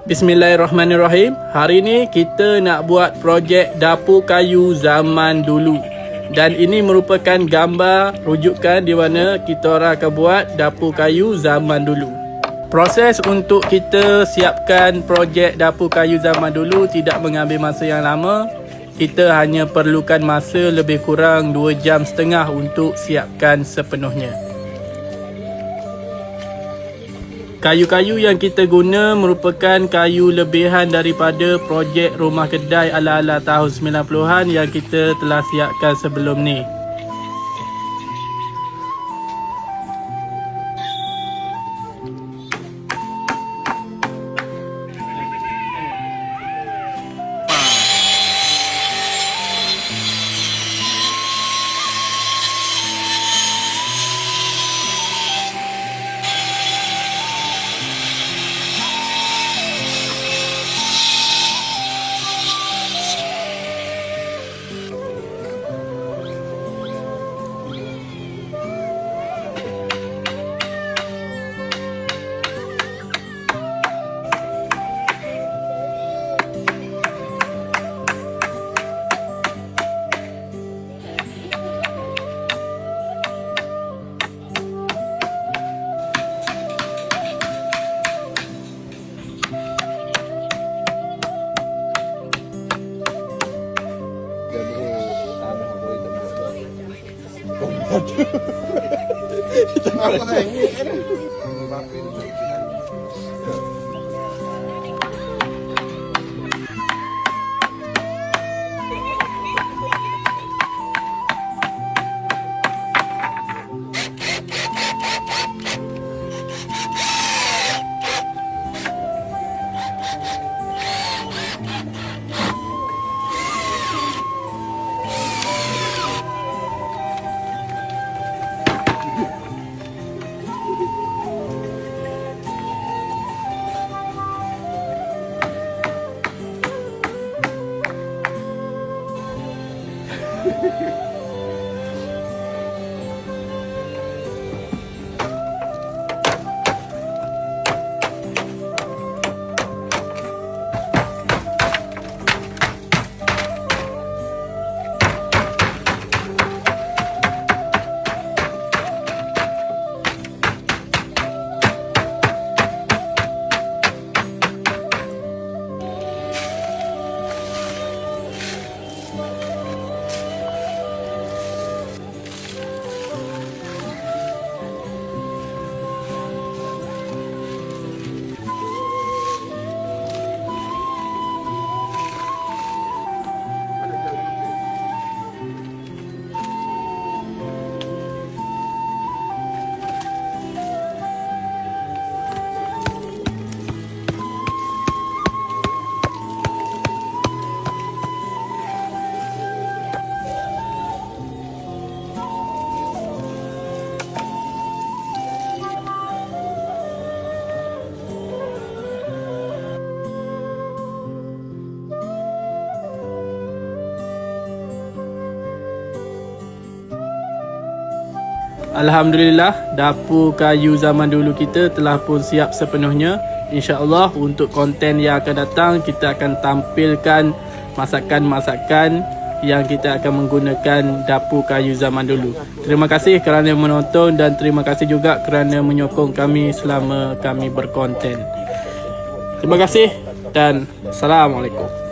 Bismillahirrahmanirrahim. Hari ni kita nak buat projek dapur kayu zaman dulu. Dan ini merupakan gambar rujukan di mana kita orang akan buat dapur kayu zaman dulu. Proses untuk kita siapkan projek dapur kayu zaman dulu tidak mengambil masa yang lama. Kita hanya perlukan masa lebih kurang 2 jam setengah untuk siapkan sepenuhnya. Kayu-kayu yang kita guna merupakan kayu lebihan daripada projek rumah kedai ala-ala tahun 90-an yang kita telah siapkan sebelum ni. Alhamdulillah, dapur kayu zaman dulu kita telah pun siap sepenuhnya. InsyaAllah untuk konten yang akan datang kita akan tampilkan masakan-masakan yang kita akan menggunakan dapur kayu zaman dulu. Terima kasih kerana menonton dan terima kasih juga kerana menyokong kami selama kami berkonten. Terima kasih dan Assalamualaikum.